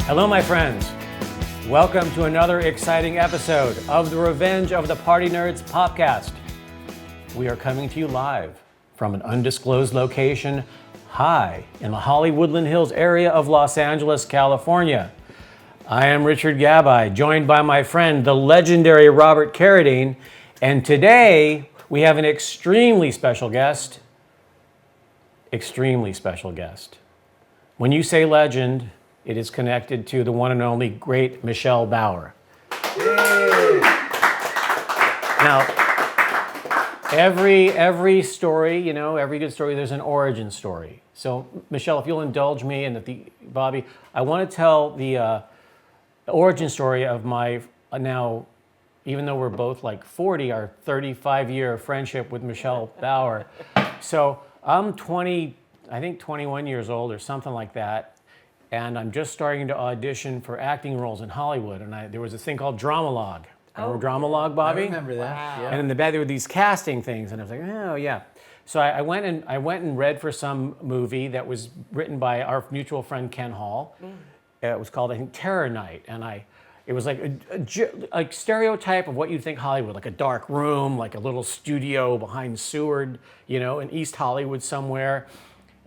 Hello, my friends. Welcome to another exciting episode of the Revenge of the Party Nerds podcast. We are coming to you live from an undisclosed location high in the Hollywoodland Hills area of Los Angeles, California. I am Richard Gabai, joined by my friend, the legendary Robert Carradine, and today we have an extremely special guest. Extremely special guest. When you say legend, it is connected to the one and only great Michelle Bauer. Yay. Now, every story, every good story, there's an origin story. So, Michelle, if you'll indulge me and Bobby, I want to tell the origin story of my now, even though we're both like 40, our 35-year friendship with Michelle Bauer. So, I'm 21 years old or something like that. And I'm just starting to audition for acting roles in Hollywood. And there was this thing called Dramalog. Remember Dramalog, Bobby? I remember that. Wow. Yeah. And in the back there were these casting things, and I was like, oh yeah. So I went and read for some movie that was written by our mutual friend Ken Hall. It was called, I think, Terror Night, and it was like a stereotype of what you'd think Hollywood, like a dark room, like a little studio behind Seward, in East Hollywood somewhere.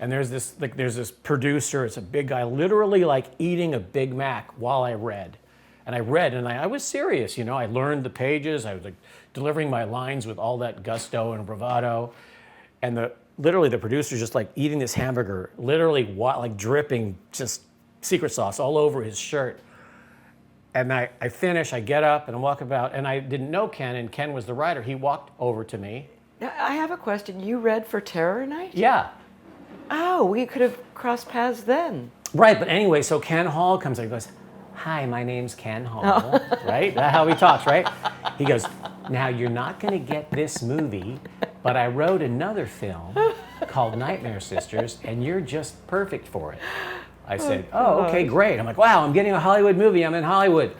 And there's this producer, it's a big guy, literally like eating a Big Mac while I read. And I was serious, I learned the pages, I was like delivering my lines with all that gusto and bravado. And literally the producer's just like eating this hamburger, literally like dripping just secret sauce all over his shirt. And I finish, I get up and I walk about, and I didn't know Ken, and Ken was the writer. He walked over to me. Now, I have a question. You read for Terror Night? Yeah. Oh, we could have crossed paths then. Right, but anyway, so Ken Hall comes and goes, hi, my name's Ken Hall, right? That's how he talks, right? He goes, now you're not gonna get this movie, but I wrote another film called Nightmare Sisters, and you're just perfect for it. I said, oh, okay, great. I'm like, wow, I'm getting a Hollywood movie, I'm in Hollywood.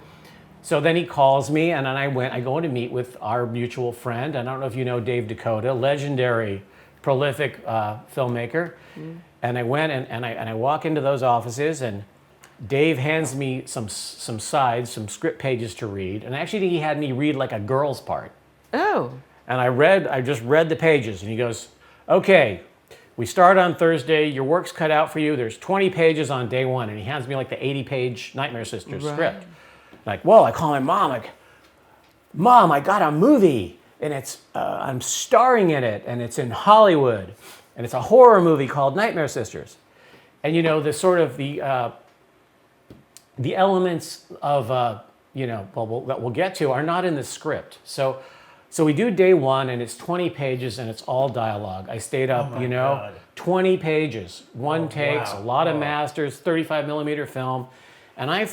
So then he calls me, and then I go in to meet with our mutual friend. I don't know if you know Dave Dakota, legendary, prolific filmmaker. And I went and I walk into those offices, and Dave hands me some sides, some script pages to read. And actually he had me read like a girl's part. Oh. And I just read the pages, and he goes, okay, we start on Thursday, your work's cut out for you, there's 20 pages on day one. And he hands me like the 80-page Nightmare Sisters script. Like, whoa, I call my mom, like, Mom, I got a movie, and I'm starring in it, and it's in Hollywood. And it's a horror movie called Nightmare Sisters. And the sort of the elements of that we'll get to are not in the script. So we do day one, and it's 20 pages, and it's all dialogue. I stayed up, God. 20 pages, one takes, wow. a lot of masters, 35 millimeter film. And I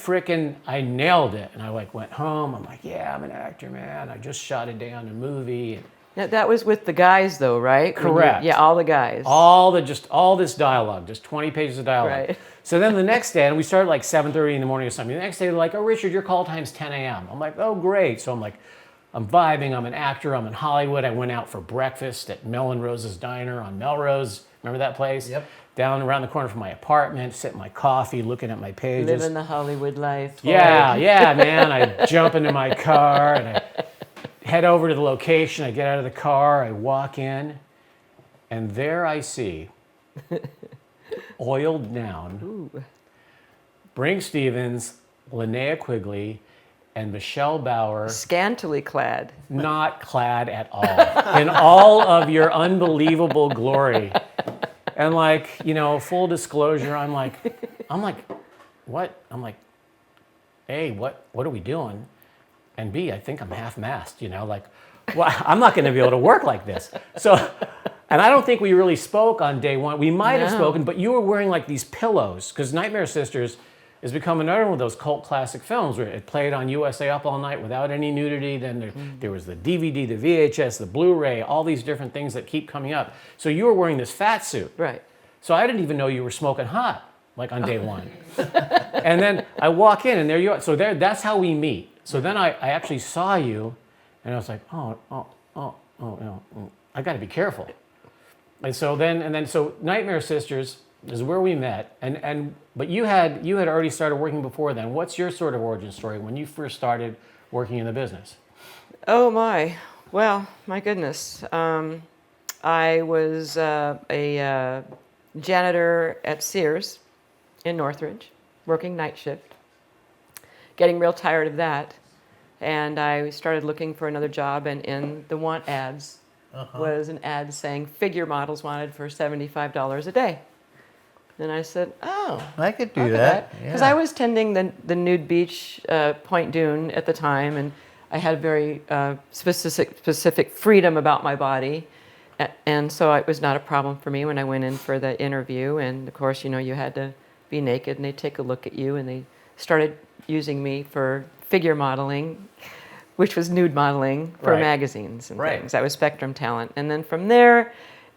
nailed it. And I went home. I'm like, yeah, I'm an actor, man. I just shot a day on a movie. Now, that was with the guys, though, right? Correct. Yeah, all the guys. All this dialogue, just 20 pages of dialogue. Right. So then the next day, and we started like 7:30 in the morning or something. The next day, they're like, oh, Richard, your call time's 10 a.m. I'm like, oh, great. So I'm vibing. I'm an actor. I'm in Hollywood. I went out for breakfast at Mel and Rose's Diner on Melrose. Remember that place? Yep. Down around the corner from my apartment, sipping my coffee, looking at my pages. Living the Hollywood life. Yeah, man. I jump into my car and I head over to the location. I get out of the car. I walk in, and there I see, oiled down, Brink Stevens, Linnea Quigley, and Michelle Bauer. Scantily clad. Not clad at all. In all of your unbelievable glory. And full disclosure, I'm like, what? I'm like, A, what are we doing? And B, I think I'm half-mast, well, I'm not going to be able to work like this. So, and I don't think we really spoke on day one. We might have spoken, but you were wearing like these pillows, because Nightmare Sisters has become another one of those cult classic films where it played on USA Up All Night without any nudity. Then there was the DVD, the VHS, the Blu-ray, all these different things that keep coming up. So you were wearing this fat suit. Right. So I didn't even know you were smoking hot, like on day one. And then I walk in, and there you are. So that's how we meet. So then I actually saw you, and I was like, I got to be careful. And so Nightmare Sisters is where we met, but you had already started working before then. What's your sort of origin story when you first started working in the business? Oh my. Well, my goodness. I was a janitor at Sears in Northridge, working night shift, getting real tired of that. And I started looking for another job, and in the want ads was an ad saying figure models wanted for $75 a day. And I said, oh, I could do that. Because I was tending the nude beach, Point Dune at the time, and I had very specific freedom about my body. And so it was not a problem for me when I went in for the interview. And of course, you know, you had to be naked, and they take a look at you, and they started using me for figure modeling, which was nude modeling for magazines and things. That was Spectrum Talent. And then from there,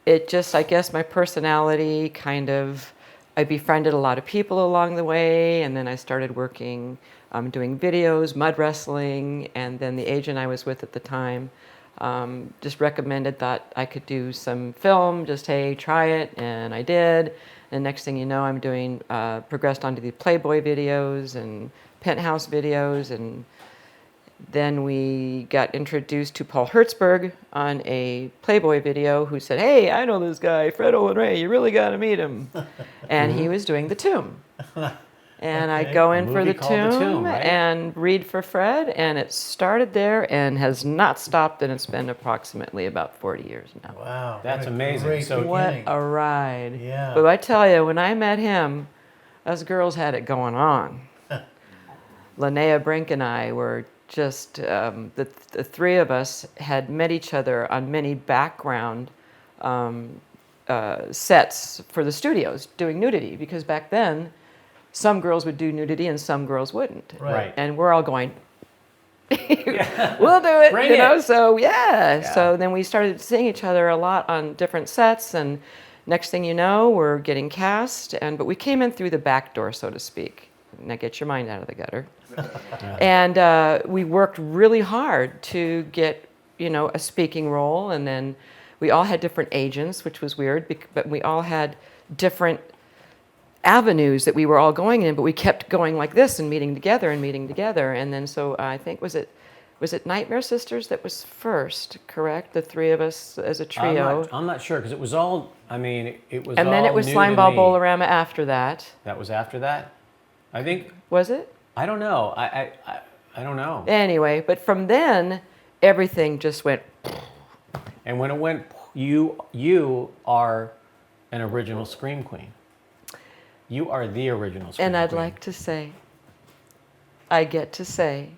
it just, I guess my personality kind of, I befriended a lot of people along the way, and then I started working, doing videos, mud wrestling, and then the agent I was with at the time just recommended that I could do some film, just, hey, try it, and I did. And next thing you know, I'm doing, progressed onto the Playboy videos and Penthouse videos, and then we got introduced to Paul Hertzberg on a Playboy video, who said, hey, I know this guy, Fred Olin Ray, you really got to meet him. And he was doing The Tomb. And I go in for The Tomb and read for Fred, and it started there and has not stopped, and it's been approximately about 40 years now. Wow. That's amazing. So What a ride. Yeah. But I tell you, when I met him, us girls had it going on. Linnea Brink and I were just, the three of us had met each other on many background sets for the studios doing nudity, because back then some girls would do nudity and some girls wouldn't. Right. And we're all going, we'll do it, Bring you know. it. So yeah. So then we started seeing each other a lot on different sets, and next thing you know, we're getting cast. But we came in through the back door, so to speak. Now get your mind out of the gutter. And we worked really hard to get, you know, a speaking role, and then we all had different agents, which was weird, but we all had different avenues that we were all going in, but we kept going like this and meeting together, and then so I think was it Nightmare Sisters that was first, correct? The three of us as a trio. I'm not sure, because it was all, I mean, it was and all then it was new Slime to Ball me. Bolorama after that. That was after that? I think, Was it? I don't know. I don't know. Anyway, but from then, everything just went. And when it went, you are an original Scream Queen. You are the original Scream And I'd Queen. like to say, I get to say,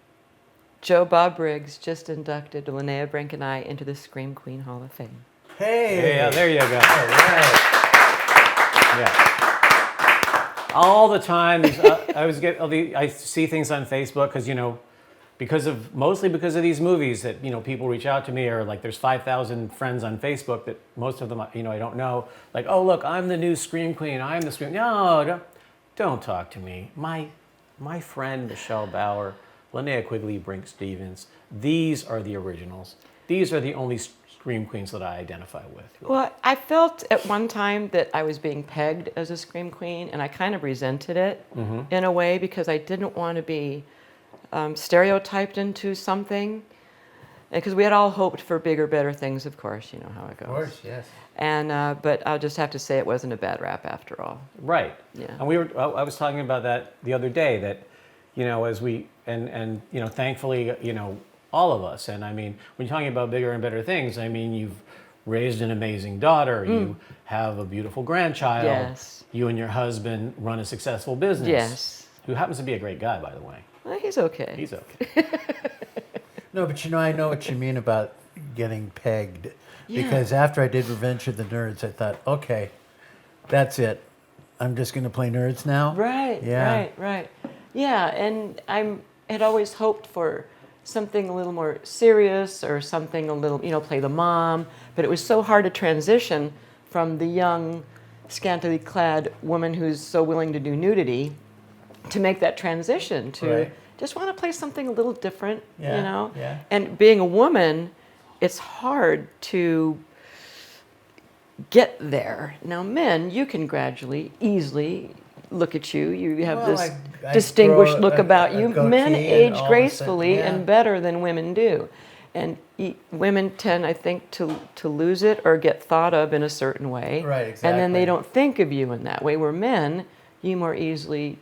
Joe Bob Briggs just inducted Linnea Brink and I into the Scream Queen Hall of Fame. Hey. Yeah, there you go. All right. Yeah. All the time, I see things on Facebook because, you know, mostly because of these movies that, you know, people reach out to me, or like there's 5,000 friends on Facebook that most of them, you know, I don't know. Like, oh, look, I'm the new Scream Queen. I'm the Scream. No, don't talk to me. My friend Michelle Bauer, Linnea Quigley, Brink Stevens, these are the originals. These are the only Scream Queens that I identify with. Well, I felt at one time that I was being pegged as a Scream Queen, and I kind of resented it in a way, because I didn't want to be stereotyped into something. Because we had all hoped for bigger, better things, of course, you know how it goes. Of course, yes. And but I'll just have to say it wasn't a bad rap after all. Right. Yeah. And I was talking about that the other day, that, you know, as we, and you know, thankfully, you know, all of us, and I mean, when you're talking about bigger and better things, I mean, you've raised an amazing daughter, you have a beautiful grandchild, Yes. you and your husband run a successful business. Yes. Who happens to be a great guy, by the way. Well, he's okay. He's okay. No, but you know, I know what you mean about getting pegged. Yeah. Because after I did Revenge of the Nerds, I thought, okay, that's it. I'm just going to play nerds now. Right, Yeah. right. Yeah, and had always hoped for something a little more serious, or something a little, you know, play the mom. But it was so hard to transition from the young, scantily clad woman who's so willing to do nudity, to make that transition to Right. just want to play something a little different, Yeah, you know? yeah. And being a woman, it's hard to get there. Now, men, you can gradually, easily look at you. You have Well, this I distinguished grow look a about you. goatee Men and age all of a sudden- gracefully yeah. and better than women do. And women tend, I think, to lose it or get thought of in a certain way. Right, And then they exactly. don't think of you in that way. Where men, you more easily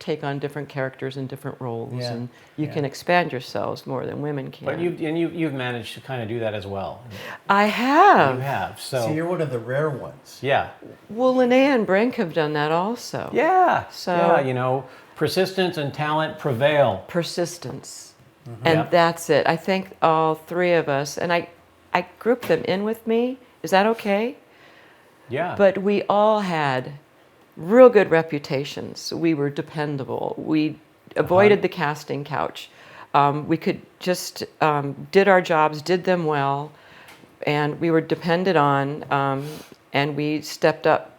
take on different characters and different roles, Yeah, and you yeah. can expand yourselves more than women can. But you've managed to kind of do that as well. I have. You have. So, So you're one of the rare ones. yeah. Well, Linnea and Brink have done that also. Yeah. So- yeah, you know, persistence and talent prevail. Persistence. And Yeah. that's it. I think all three of us, and I group them in with me. Is that okay? Yeah. But we all had real good reputations. We were dependable. We avoided the casting couch. We could just did our jobs, did them well, and we were depended on, and we stepped up.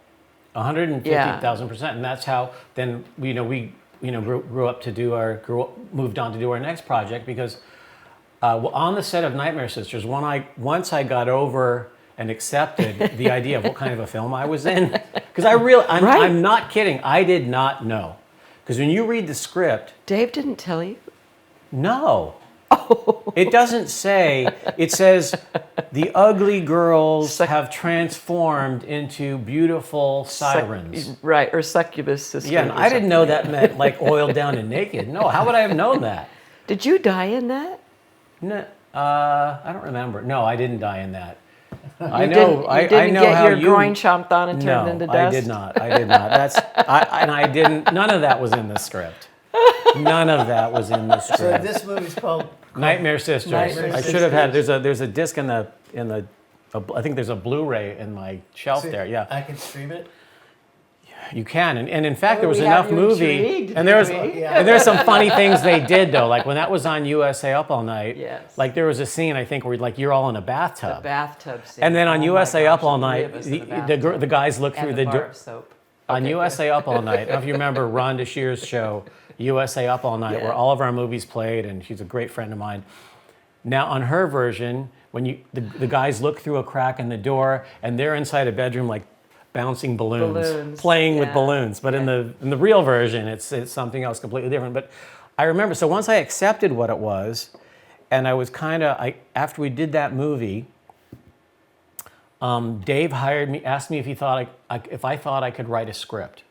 150,000%, and that's how then we grew up to moved on to do our next project because on the set of Nightmare Sisters, once I got over and accepted the idea of what kind of a film I was in, because Right. I'm not kidding, I did not know, because when you read the script, Dave didn't tell you. no. It doesn't say, it says the ugly girls have transformed into beautiful sirens. Right, or succubus sisters. Yeah, and or I didn't something. know that meant like oiled down and naked. No, how would I have known that? Did you die in that? No, I don't remember. No, I didn't die in that. I You know. didn't, you I didn't know get how your you. groin chomped on and turned No, into dust? I did not. I did not. And I didn't. None of that was in the script. None of that was in the So script. this movie's called Nightmare Sisters. Nightmare I should have had. Sisters. There's a disc in the. I think there's a Blu-ray in my shelf See, there. Yeah, I can stream it. you can. And in fact, there was we enough have you movie. intrigued, And there's do we? Yeah. and there's some funny things they did though. Like when that was on USA Up All Night. Yes. Like there was a scene I think where like you're all in a bathtub. Bathtub scene. And then on Oh my USA gosh, Up All the three Night, of us in the, the the, bathtub. the guys look And through the the bar door. of soap. On Okay, USA Up All Night. I don't know if you remember Rhonda Shear's show, USA Up All Night, Yeah. where all of our movies played, and she's a great friend of mine. Now, on her version, when the guys look through a crack in the door, and they're inside a bedroom like bouncing balloons. Playing with yeah. balloons. But in the real version, it's something else completely different. But I remember, so once I accepted what it was, and I was after we did that movie, Dave hired me, asked me if I thought I could write a script,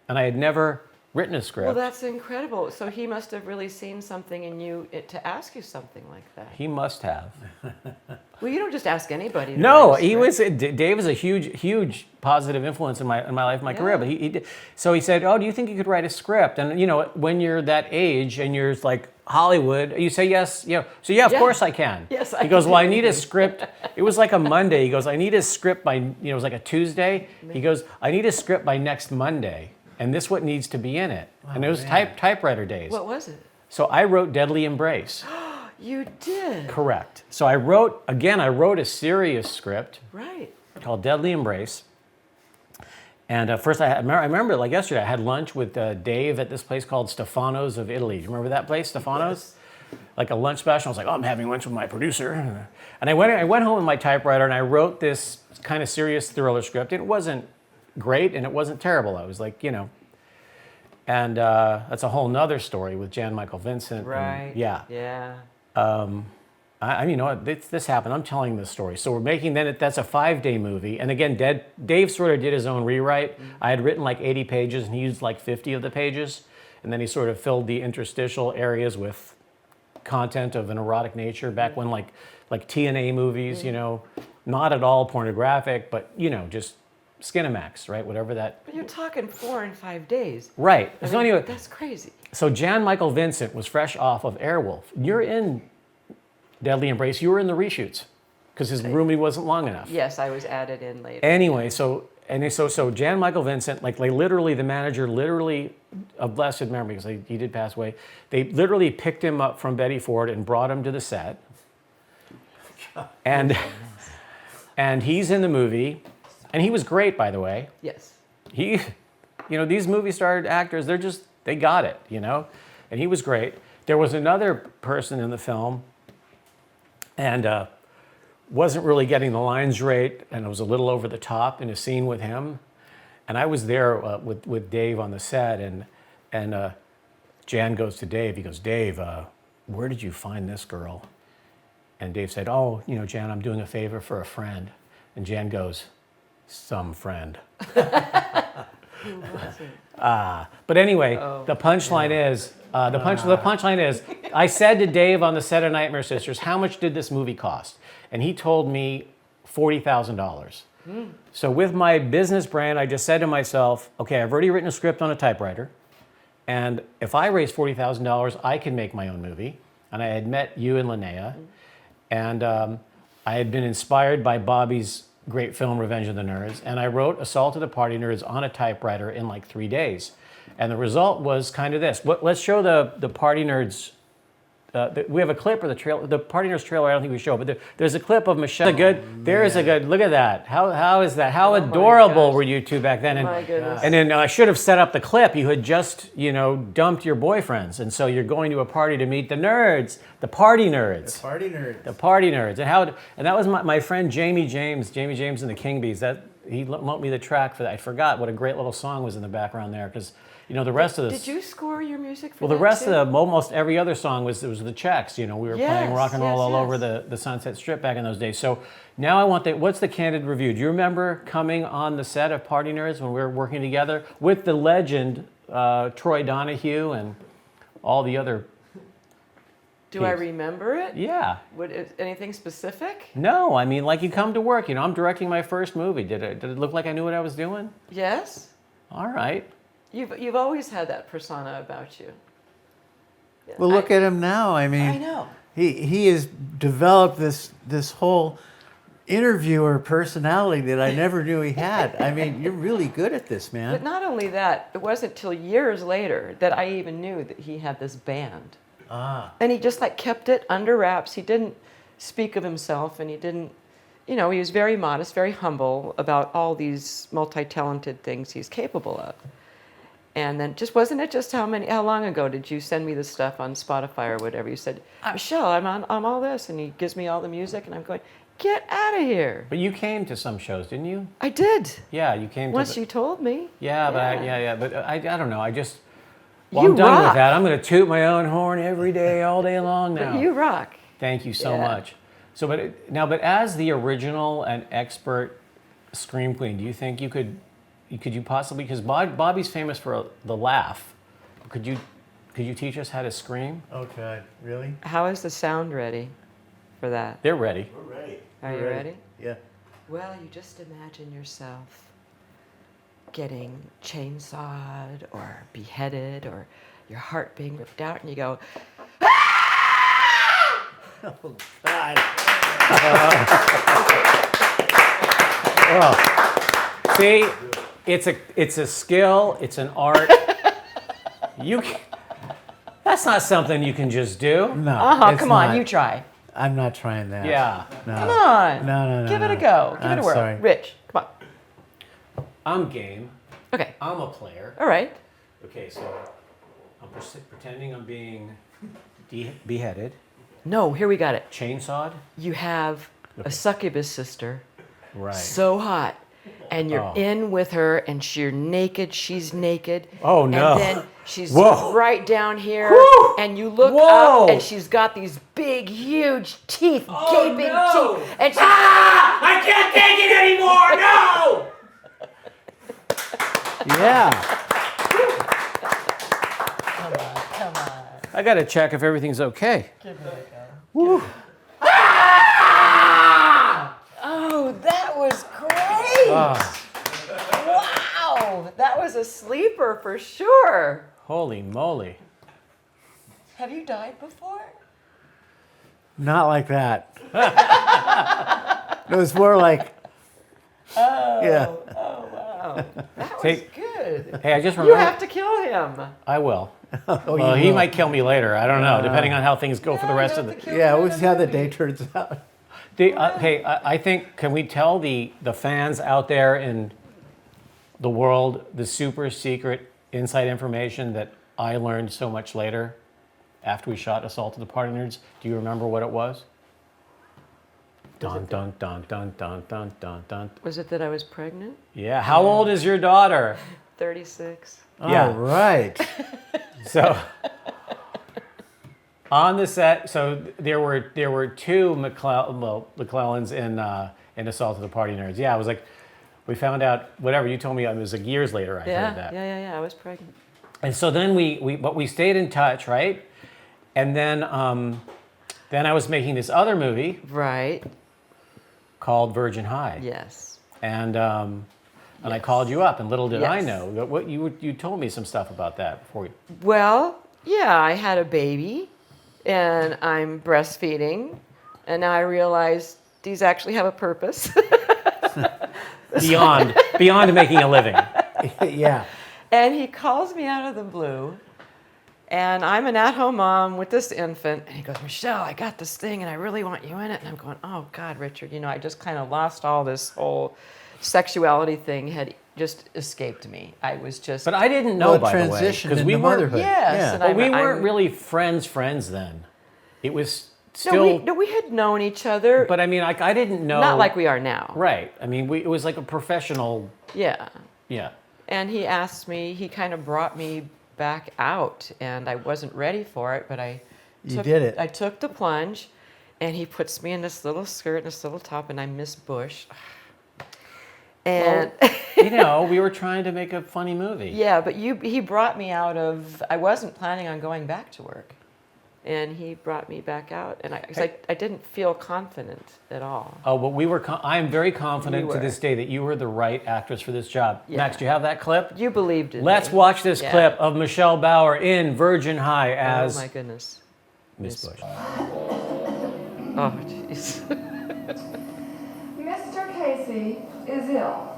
and I had never written a script. Well, that's incredible. So he must have really seen something in you to ask you something like that. He must have. Well, you don't just ask anybody. to No, write a he was. script. Dave was a huge positive influence in my life, my career. Yeah. But he did. So he said, "Oh, do you think you could write a script?" And you know, when you're that age and you're like Hollywood, you say yes. You know, so yeah, of Yeah. course I can. Yes, I He goes, can "Well, do I need a anything." script." It was like a Monday. He goes, "I need a script by it was like a Tuesday." He goes, "I need a script by next Monday, and this what needs to be in it." And it was man. typewriter days. What was it? So I wrote Deadly Embrace. You did. Correct. So I wrote a serious script Right. called Deadly Embrace. And first, I remember like yesterday, I had lunch with Dave at this place called Stefano's of Italy. Do you remember that place, Stefano's? Like a lunch special. I was like, "Oh, I'm having lunch with my producer." And I went home with my typewriter and I wrote this kind of serious thriller script. It wasn't great and it wasn't terrible. I was like, you know. And that's a whole nother story with Jan Michael Vincent. and- Right. yeah. Yeah. You know what, this happened. I'm telling this story. So we're making that's a 5-day movie. And again, Dave sort of did his own rewrite. I had written like 80 pages and he used like 50 of the pages. And then he sort of filled the interstitial areas with content of an erotic nature back when like TNA movies, you know, not at all pornographic, but you know, just Skinamax, right? Whatever that. But you're talking 4 and 5 days. Right. I So mean, anyway, that's crazy. so Jan Michael Vincent was fresh off of Airwolf. You're in Deadly Embrace. You were in the reshoots because his roomie wasn't long enough. Yes, I was added in later. Anyway, so Jan Michael Vincent, like the manager, of blessed memory because he did pass away. They literally picked him up from Betty Ford and brought him to the set, and he's in the movie, and he was great, by the way. Yes. You know, these movie star actors, they got it, you know, and he was great. There was another person in the film, and wasn't really getting the lines right, and it was a little over the top in a scene with him. And I was there with Dave on the set, and Jan goes to Dave. He goes, Dave, where did you find this girl? And Dave said, oh, Jan, I'm doing a favor for a friend. And Jan goes, some friend. Who was it? But anyway, the punchline is, the punchline is, I said to Dave on the set of Nightmare Sisters, how much did this movie cost? And he told me $40,000. So with my business brand, I just said to myself, okay, I've already written a script on a typewriter, and if I raise $40,000, I can make my own movie. And I had met you and Linnea, and I had been inspired by Bobby's great film, Revenge of the Nerds, and I wrote Assault of the Party Nerds on a typewriter in like 3 days. And the result was kind of this. Let's show the Party Nerds. We have a clip of the trailer. The Party Nerds trailer, I don't think we show, but there's a clip of Michelle. There's a good. Look at that. How is that? How adorable were you two back then? And, My goodness. And then I should have set up the clip. You had just, dumped your boyfriends, and so you're going to a party to meet the nerds, the Party Nerds. The Party Nerds. The Party Nerds. And that was my friend Jamie James and the King Bees. He loaned me the track for that. I forgot what a great little song was in the background there, because the rest of this. Did you score your music for Well, the that rest too? of almost every other song was the Czechs. We were playing rock and roll all over the Sunset Strip back in those days. So now I want what's the candid review? Do you remember coming on the set of Party Nerds when we were working together with the legend Troy Donahue and all the other? Do I remember it? Yeah. Anything specific? No, I mean, like, you come to work. I'm directing my first movie. Did it look like I knew what I was doing? Yes. All right. You've always had that persona about you. Well, look at him now. I mean, I know. He has developed this whole interviewer personality that I never knew he had. I mean, you're really good at this, man. But not only that, it wasn't till years later that I even knew that he had this band. And he just kept it under wraps. He didn't speak of himself, and he didn't, he was very modest, very humble about all these multi-talented things he's capable of. And then wasn't it just how long ago did you send me this stuff on Spotify or whatever? You said, Michelle, I'm on all this, and he gives me all the music, and I'm going, get out of here. But you came to some shows, didn't you? I did. Yeah, you came. Once you told me. Yeah, Yeah. but I don't know. You I'm done rock. with that. I'm going to toot my own horn every day, all day long now. But you rock. Thank you so Yeah. much. So, but as the original and expert scream queen, do you think you could possibly, because Bobby's famous for the laugh, could you teach us how to scream? Okay, really? How is the sound ready for that? They're ready. We're ready. Are you ready? Yeah. Well, you just imagine yourself getting chainsawed or beheaded or your heart being ripped out, and you go, Oh, God. See, it's a skill. It's an art. That's not something you can just do. No. it's come on, not. you try. I'm not trying that. Yeah. No. Come on. No. Give it a go. Give it I'm a whirl. sorry. Rich, come on. I'm game. Okay. I'm a player. All right. Okay, so I'm pretending I'm being beheaded, No, here we got it. chainsawed. You have a succubus sister, Right. so hot, and you're Oh. in with her, and you're naked, she's naked. Oh, no. And then she's Whoa. right down here, Whew. and you look Whoa. up, and she's got these big, huge teeth, gaping no. teeth, and she, I can't take it anymore. No. Yeah. come on, I gotta check if everything's okay. give it a go. Oh, that was great! Wow, that was a sleeper for sure. Holy moly. Have you died before? Not like that. It was more like. Yeah. Oh, wow. That was Hey, good. Hey, I just You remember. have to kill him. I will. Oh, Well, you he will. might kill me later. I don't know, depending on how things go for the rest of the. Yeah, we'll see how the day turns out. Hey, I think, can we tell the fans out there in the world the super secret inside information that I learned so much later after we shot Assault of the Party Nerds? Do you remember what it was? Dun, dun, dun, dun, dun, dun, dun, dun. Was it that I was pregnant? Yeah. How old is your daughter? 36. Yeah. All right. So on the set, so there were two McClellans in Assault of the Party Nerds. Yeah, I was like, we found out whatever you told me. It was like years later. I heard that. Yeah. I was pregnant. And so then we stayed in touch, right? And then I was making this other movie Right. called Virgin High. Yes. And I called you up, and little did I Yes. know that what you told me some stuff about that before. Well, yeah, I had a baby, and I'm breastfeeding, and now I realize these actually have a purpose. beyond making a living. Yeah. And he calls me out of the blue, and I'm an at-home mom with this infant, and he goes, Michelle, I got this thing, and I really want you in it. And I'm going, oh, God, Richard, I just kind of lost all this whole sexuality thing had just escaped me. I was just... But I didn't know, Well, by the way, transition because into we weren't. motherhood. Yes, Yeah. and But we I'm- weren't really friends then. It was No, still. we had known each other, But I mean, I didn't know. not like we are now. Right. I mean, it was like a professional. Yeah. Yeah. And he asked me, he kind of brought me back out, and I wasn't ready for it, but You did it. I took the plunge, and he puts me in this little skirt and this little top, and I miss Bush. And We were trying to make a funny movie. yeah, but he brought me out of, I wasn't planning on going back to work. And he brought me back out, and I didn't feel confident at all. Oh, but we were. I am very confident You to were. this day that you were the right actress for this job. Yeah. Max, do you have that clip? You believed in Let's me. watch this Yeah. clip of Michelle Bauer in Virgin High Oh as my goodness. Miss Bush. Oh, jeez. Mr. Casey is ill.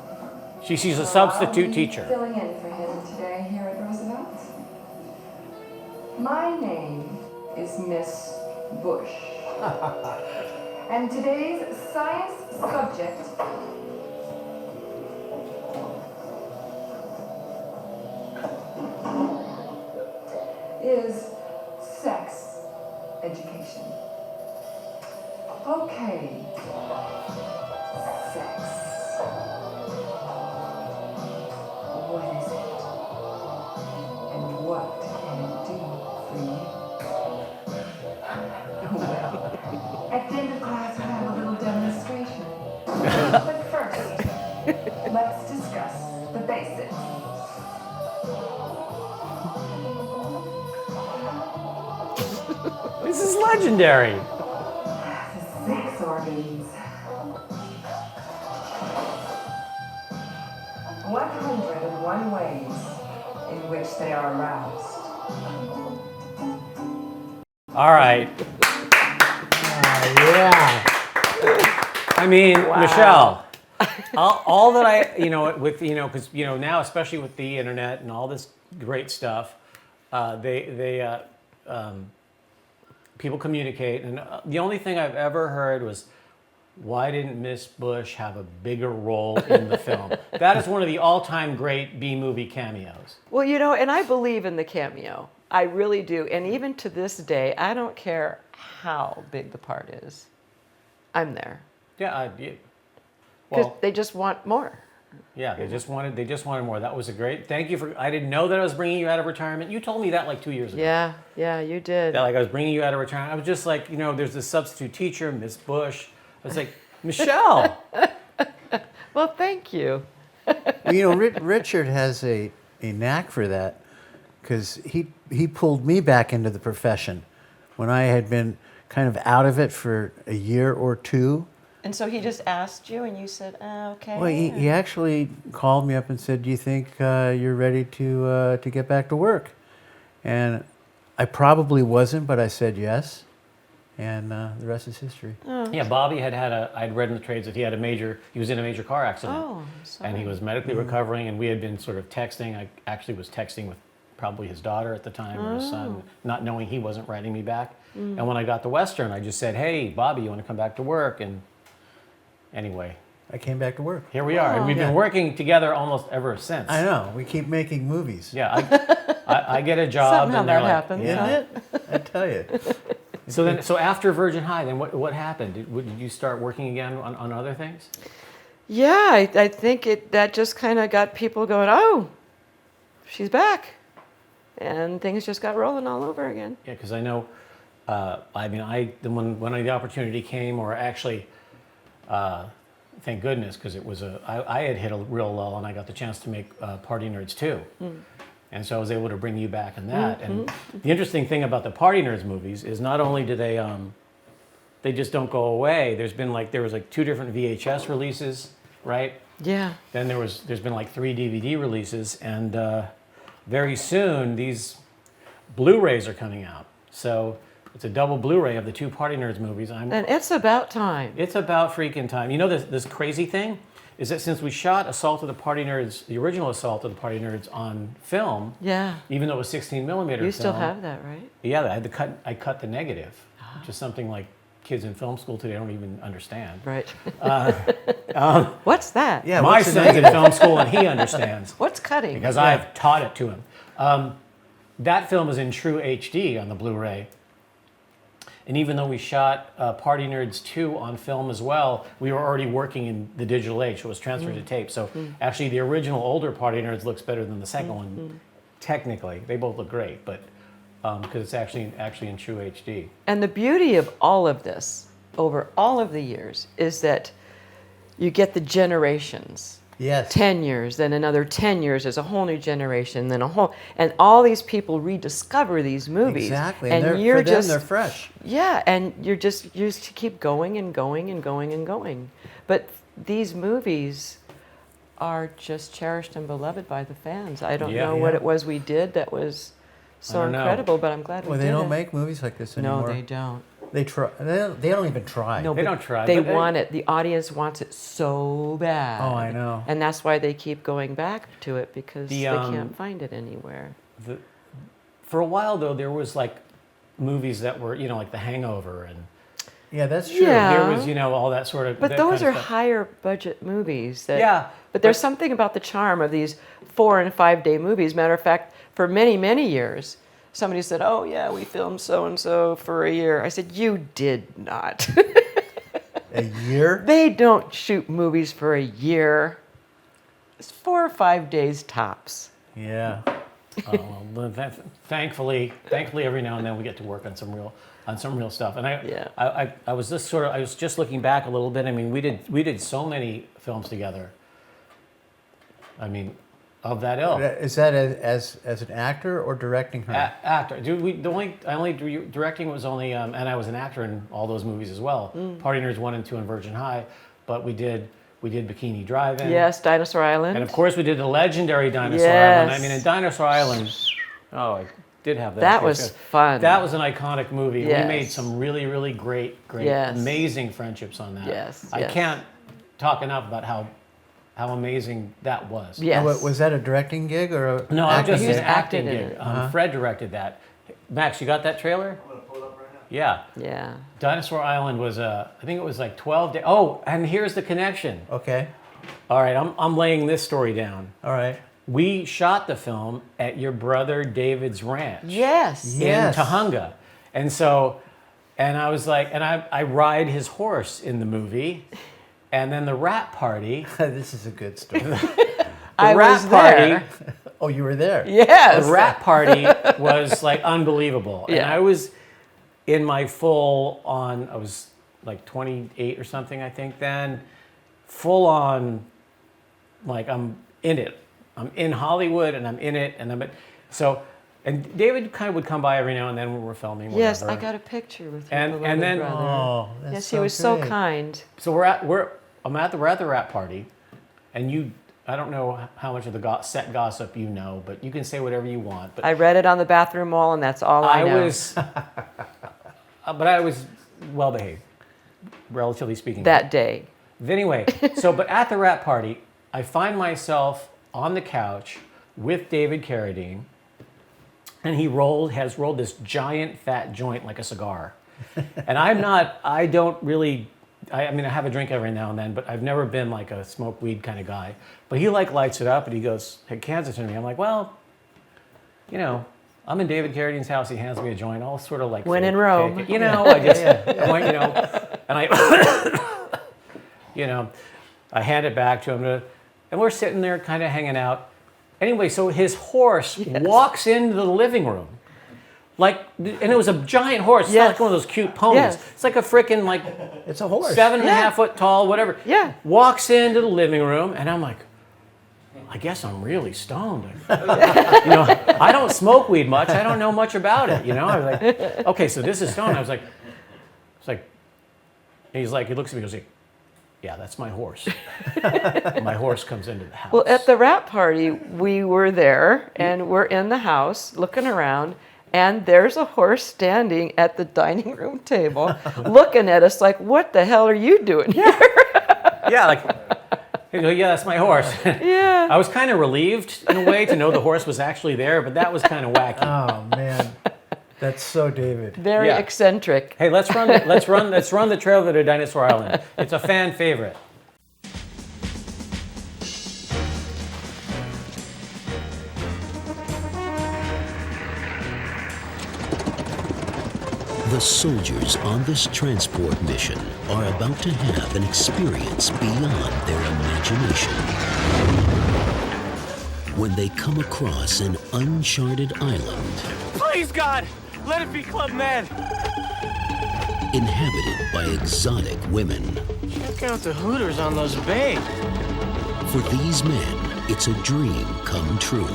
She's a I'll substitute be teacher. Filling in for him today here at Roosevelt. My name is Miss Bush. And today's science subject is sex education. Okay. Sex. What is it? And what can it do for you? Well, at the end of class, we'll have a little demonstration. But first, let's discuss the basics. This is legendary. The sex organs. 101 ways in which they are aroused. All right. Yeah. I mean, Michelle, all that because now, especially with the internet and all this great stuff, people communicate, and the only thing I've ever heard was, why didn't Miss Bush have a bigger role in the film? That is one of the all-time great B-movie cameos. Well, and I believe in the cameo. I really do. And even to this day, I don't care how big the part is. I'm there. Yeah, Because they just want more. yeah, they just wanted more. That was a great. Thank you for. I didn't know that I was bringing you out of retirement. You told me that like 2 years ago. Yeah, you did. That like I was bringing you out of retirement. I was just like, there's this substitute teacher, Miss Bush. I was like, Michelle. Well, thank you. Richard has a knack for that because he pulled me back into the profession when I had been kind of out of it for a year or two. And so he just asked you, and you said, okay. Well, he actually called me up and said, "Do you think you're ready to get back to work?" And I probably wasn't, but I said yes, and the rest is history. Yeah, Bobby I'd read in the trades that he was in a major car accident. Oh, I'm sorry. And he was medically recovering, and we had been sort of texting. I actually was texting with probably his daughter at the time, or his son, not knowing he wasn't writing me back. And when I got to Western, I just said, "Hey, Bobby, you want to come back to work?" And anyway, I came back to work. here we are, and we've been working together almost ever since. I know. We keep making movies. Yeah, I get a job, Somehow and they're that like, happens, yeah. doesn't it? I tell you. So after Virgin High, then what happened? Did you start working again on other things? Yeah, I think that just kind of got people going, oh, she's back. And things just got rolling all over again. Yeah, because I know, when the opportunity came, or actually, thank goodness, because I had hit a real lull, and I got the chance to make Party Nerds 2. And so I was able to bring you back in that. And the interesting thing about the Party Nerds movies is not only do they just don't go away. There was 2 different VHS releases, right? Yeah. Then there's been 3 DVD releases, and very soon these Blu-rays are coming out. So it's a double Blu-ray of the 2 Party Nerds movies. And it's about time. It's about freaking time. You know, this crazy thing is that since we shot Assault of the Party Nerds, the original Assault of the Party Nerds on film, Yeah. even though it was 16 millimeter You film, still have that, right? yeah, I cut the negative, which is something like kids in film school today don't even understand. Right. What's that? Yeah, My what's the son's in film school and he understands What's cutting? because I've taught it to him. That film is in true HD on the Blu-ray. And even though we shot Party Nerds 2 on film as well, we were already working in the digital age, so it was transferred to tape. So actually the original older Party Nerds looks better than the second one, technically. They both look great, but because it's actually in true HD. And the beauty of all of this, over all of the years, is that you get the generations. Yes. 10 years, then another 10 years, there's a whole new generation, then and all these people rediscover these movies. Exactly. And for them, they're fresh. Yeah, and you're just used to keep going and going and going and going. But these movies are just cherished and beloved by the fans. I don't know what it was we did that was so incredible, but I'm glad we did. Well, they don't make movies like this anymore. No, they don't. They try. They don't even try. No, They but don't try, They but want it. The audience wants it so bad. Oh, I know. And that's why they keep going back to it, because The, they can't find it anywhere. For a while though, there was movies that were like The Hangover, and Yeah, that's true. Yeah. there was all that sort of. But that those kind are of stuff. higher budget movies. That, Yeah, But there's something about the charm of these 4 and 5 day movies. Matter of fact, for many, many years, somebody said, oh yeah, we filmed so-and-so for a year. I said, you did not. A year? They don't shoot movies for a year. It's 4 or 5 days tops. Yeah. Well, thankfully, every now and then we get to work on some real stuff. And I was just looking back a little bit. I mean, we did so many films together. I mean, of that ilk. Is that as an actor or directing her? Actor. Directing was only, and I was an actor in all those movies as well. Party Nerds 1 and 2 and Virgin High, but we did Bikini Drive-In. Yes, Dinosaur Island. And of course we did the legendary Dinosaur Yes. Island. I mean, in Dinosaur Island, I did have that. That was fun. That was an iconic movie. Yes. We made some really, really great, Yes. amazing friendships on that. Yes, I yes. can't talk enough about how amazing that was. Yes. Was that a directing gig or a No, acting just He was an acting acting in gig. it. Fred directed that. Max, you got that trailer? I'm gonna pull it up right now. Yeah. Yeah. Dinosaur Island was, I think it was 12 days. Oh, and here's the connection. Okay. All right, I'm laying this story down. All right. We shot the film at your brother David's ranch. Yes. Yes. In Tahunga. And so, and I was like, and I ride his horse in the movie. And then the rap party, This is a good story. I rap was party, there. Oh, you were there. Yes. the rap party was unbelievable. And Yeah. I was in my full on, I was 28 or something, I think then, full on, I'm in it. I'm in Hollywood and I'm in it and and David kind of would come by every now and then when we're filming. Yes, whatever. I got a picture with And- your and beloved then- brother. Oh, that's Yes, he was so great. kind. So we're at the rap party, and I don't know how much of the set gossip you know, but you can say whatever you want. But I read it on the bathroom wall, and that's all I know. but I was well behaved, relatively speaking. That day. Anyway, but at the rap party, I find myself on the couch with David Carradine, and he has rolled this giant fat joint like a cigar. And I have a drink every now and then, but I've never been a smoke weed kind of guy. But he lights it up and he goes, he hands it to me. I'm like, well, I'm in David Carradine's house. He hands me a joint, all sort of like When fake- in Rome. fake- You know, I just, I went, you know, and I, you know, I hand it back to him, and we're sitting there kind of hanging out. Anyway, so his horse walks into the living room. Like, and it was a giant horse. It's not like one of those cute ponies. Yes. It's like a freaking, like, It's a horse. 7.5 foot tall, whatever. Yeah. Walks into the living room, and I'm like, I guess I'm really stoned. You know, I don't smoke weed much. I don't know much about it. You know, I was like, okay, so this is stoned. I was like, it's like, and he's like, he looks at me, and goes, yeah, that's my horse. My horse comes into the house. Well, at the wrap party, we were there and we're in the house looking around, and there's a horse standing at the dining room table looking at us like, what the hell are you doing here? Yeah, like, he goes, yeah, that's my horse. Yeah. I was kind of relieved in a way to know the horse was actually there, but that was kind of wacky. Oh man, that's so David. Very Yeah. eccentric. Hey, let's run the trailer to Dinosaur Island. It's a fan favorite. The soldiers on this transport mission are about to have an experience beyond their imagination. When they come across an uncharted island Please, God, let it be Club Med. inhabited by exotic women. Check out the Hooters on those bays. For these men, it's a dream come true.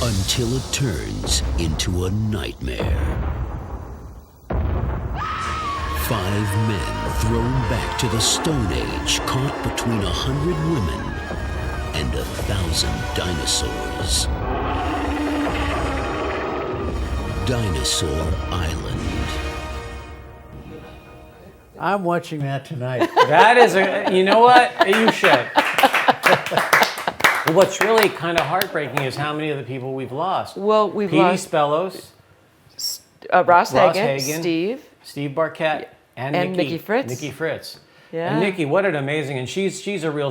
Until it turns into a nightmare. 5 men thrown back to the Stone Age, caught between 100 women and 1,000 dinosaurs. Dinosaur Island. I'm watching that tonight. That is you know what? You should. What's really kind of heartbreaking is how many of the people we've lost. Well, we've Petey lost Spellos, Ross Ross Hagen, Hagen, Steve. Barquette, and Nikki Fritz. Nikki Fritz. Yeah. And Nikki, what an amazing, and she was a real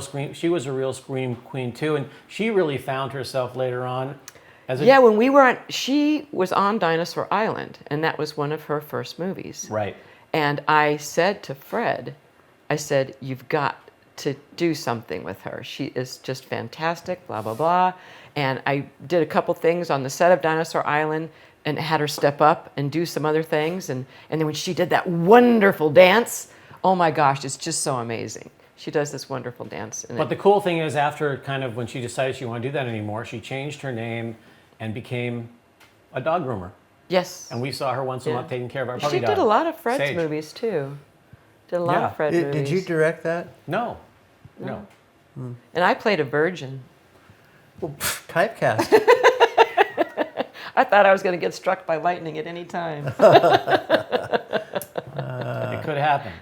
scream queen too, and she really found herself later on as a Yeah, when we were on, she was on Dinosaur Island, and that was one of her first movies. right. And I said to Fred, I said, you've got to do something with her. She is just fantastic, blah, blah, blah. And I did a couple things on the set of Dinosaur Island and had her step up and do some other things. And then when she did that wonderful dance, oh my gosh, it's just so amazing. She does this wonderful dance. And But the cool thing is, after kind of when she decided she didn't want to do that anymore, she changed her name and became a dog groomer. yes. And we saw her once a month taking care of our puppy She dog. did a lot of Fred's Sage. movies too. Did a lot Yeah. of Fred Did movies. you direct that? No. No. And I played a virgin. Well, typecast. I thought I was going to get struck by lightning at any time. It could happen.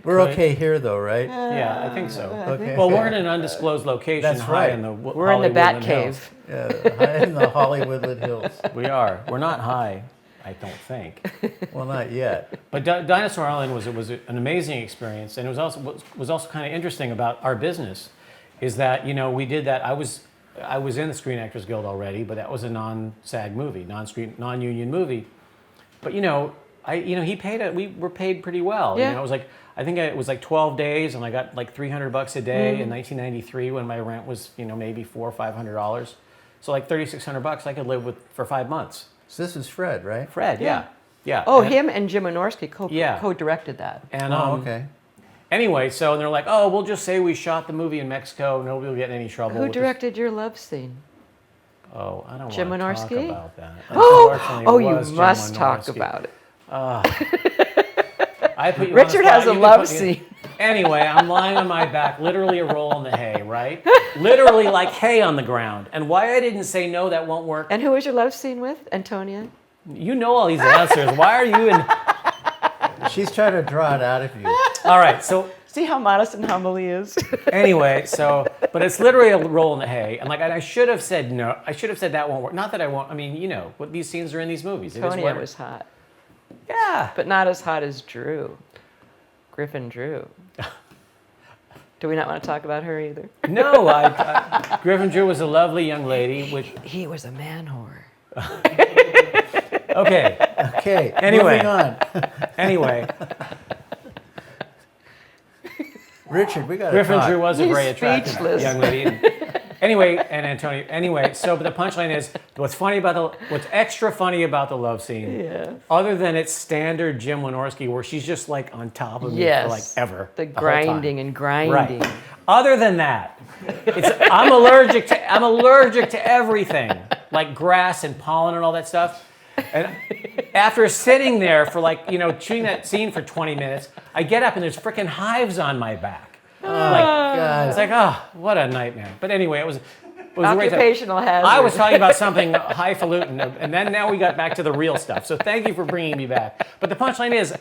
We're okay here though, right? Yeah, I think so. Okay. Well, we're in an undisclosed location That's high right. in the We're in the Bat Cave. Yeah, high in the Hollywood Hills. We are. We're not high, I don't think. Well, not yet. But Dinosaur Island was an amazing experience, and it was also kind of interesting about our business, is that we did that. I was in the Screen Actors Guild already, but that was a non-SAG movie, non-union movie. But he paid we were paid pretty well. Yeah. It was like, I think it was like 12 days, and I got like $300 a day in 1993 when my rent was maybe $400 or $500. So like $3,600 I could live with for 5 months. So this is Fred, right? Fred, yeah. Oh, And- him and Jim Wynorski Yeah. co-directed that. And Oh, okay. Anyway, so they're like, oh, we'll just say we shot the movie in Mexico. Nobody will get in any trouble. Who with this." directed your love scene? Oh, I don't Jim want to talk Wynorski? about that. Oh, Unfortunately, it you was Jim must talk Wynorski. about it. I put you on the Richard spot, has a you love put me- scene. Anyway, I'm lying on my back, literally a roll in the hay, right? Literally like hay on the ground. And why I didn't say no, that won't work. And who was your love scene with? Antonia? You know all these answers. Why are you in? She's trying to draw it out of you. All right, so See how modest and humble he is? anyway, but it's literally a roll in the hay. And like, I should have said no. I should have said that won't work. Not that I won't. I mean, what these scenes are in these movies. It is Antonia what- was hot. Yeah. But not as hot as Drew. Griffin Drew. Do we not want to talk about her either? No, Griffin Drew was a lovely young lady. He was a man whore. Okay. Okay. Anyway. Moving on. Anyway, Richard, we got to Griffin talk. Drew was a He's very attractive speechless. young lady. Anyway, and Antonio. Anyway, so but the punchline is what's extra funny about the love scene, other than its standard Jim Wynorski, where she's just like on top of me for like ever. The whole time. grinding and grinding. Right. Other than that, I'm allergic to everything, like grass and pollen and all that stuff. And after sitting there for shooting that scene for 20 minutes, I get up and there's freaking hives on my back. God. It's like, oh, what a nightmare. But anyway, it was a great time. Occupational hazard. I was talking about something highfalutin, and then now we got back to the real stuff. So thank you for bringing me back. But the punchline is,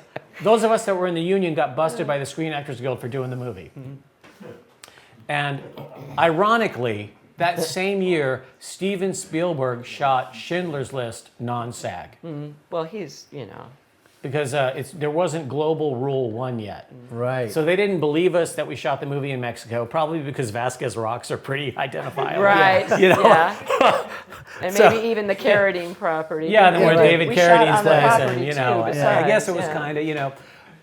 those of us that were in the union got busted by the Screen Actors Guild for doing the movie. And ironically, that same year, Steven Spielberg shot Schindler's List non-SAG. Well, he's, Because there wasn't Global Rule 1 yet. Right. So they didn't believe us that we shot the movie in Mexico, probably because Vasquez rocks are pretty identifiable. right. You know? Yeah. And So- maybe even the Carradine property. Yeah, and then where We David shot Carradine's on the place, property and too, I besides, guess it was yeah. kind of,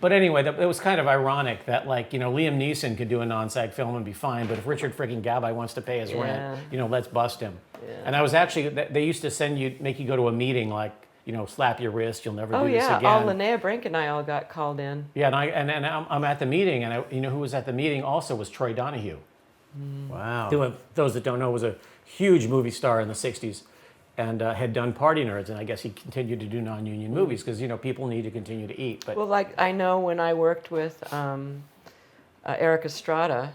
But anyway, it was kind of ironic that Liam Neeson could do a non-SAG film and be fine, but if Richard freaking Gabai wants to pay his rent, let's bust him. Yeah. And I was actually, they used to make you go to a meeting slap your wrist, you'll never Oh do this yeah, again. Linnea Brink and I all got called in. Yeah, and I'm at the meeting, and who was at the meeting also was Troy Donahue. Wow. Who, those that don't know, was a huge movie star in the 60s and had done Party Nerds, and I guess he continued to do non-union movies because, people need to continue to eat. But Well, I know when I worked with Eric Estrada,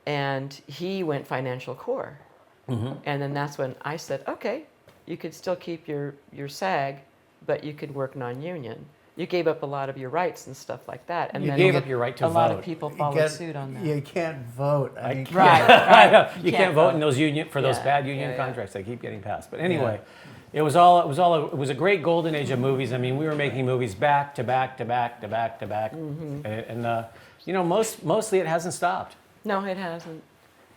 and he went financial core. And then that's when I said, okay, you could still keep your SAG, but you could work non-union. You gave up a lot of your rights and stuff like that. And You then gave up your right to a lot vote. of people followed suit on that. You can't vote. I mean, Right. you can't vote in those for those bad union yeah. contracts that keep getting passed. But anyway, it was a great golden age of movies. I mean, we were making movies back to back to back to back to back, and mostly it hasn't stopped. No, it hasn't.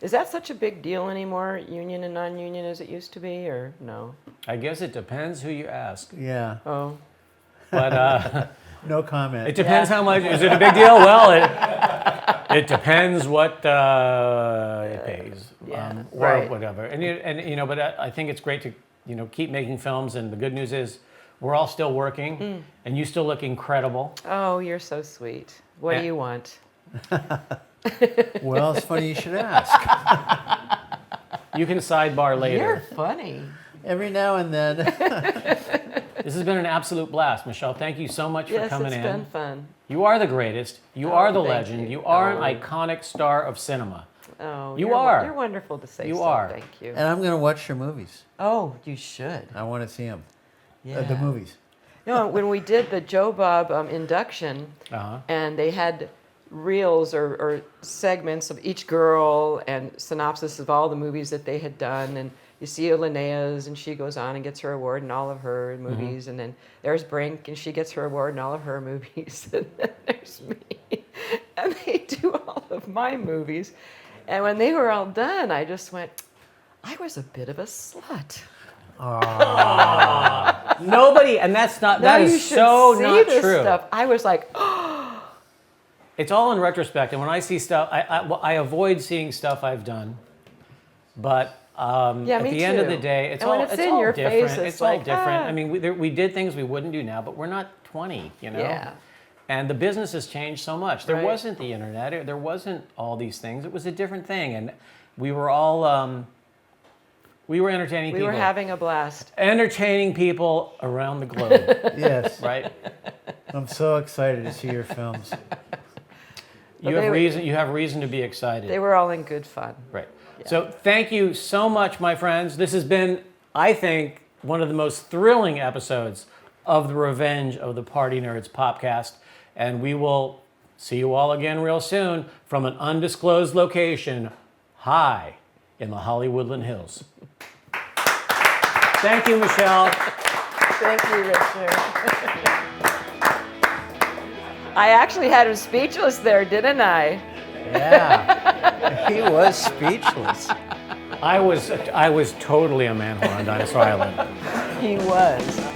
Is that such a big deal anymore, union and non-union, as it used to be, or no? I guess it depends who you ask. Yeah. Oh, But No comment. it depends how much. Is it a big deal? Well, it depends what it pays, or right. whatever. But I think it's great to keep making films. And the good news is we're all still working, and you still look incredible. oh, you're so sweet. What do you want? Well, it's funny you should ask. You can sidebar later. You're funny. Every now and then. This has been an absolute blast, Michelle. Thank you so much for Yes, coming it's in. been fun. You are the greatest. You are the thank legend. you. You are an iconic star of cinema. Oh, You you're, are. You're wonderful to say. You so. are. Thank you. And I'm going to watch your movies. Oh, you should. I want to see them. Yeah. The movies. No, when we did the Joe Bob induction, and they had reels or segments of each girl and synopsis of all the movies that they had done, and you see Linnea's, and she goes on and gets her award in all of her movies, and then there's Brink, and she gets her award in all of her movies, and then there's me, and they do all of my movies, and when they were all done, I just went, I was a bit of a slut. Nobody, and that's not. Now That you is should so see not this true. stuff. I was like, It's all in retrospect, and when I see stuff, I avoid seeing stuff I've done. But at me the end of too. the day, it's And when all it's it's in all your different. face, it's it's all like, different. ah. I mean, we did things we wouldn't do now, but we're not 20, Yeah. And the business has changed so much. There Right. wasn't the internet. There wasn't all these things. It was a different thing, and we were all we were entertaining we people. were having a blast. Entertaining people around the globe, Yes. right? I'm so excited to see your films. You they have were- reason. You have reason to be excited. They were all in good fun. Right. So thank you so much, my friends. This has been, I think, one of the most thrilling episodes of the Revenge of the Party Nerds podcast. And we will see you all again real soon from an undisclosed location high in the Hollywoodland Hills. Thank you, Michelle. Thank you, Richard. I actually had him speechless there, didn't I? Yeah. He was speechless. I was totally a man whore on Dinosaur Island. He was.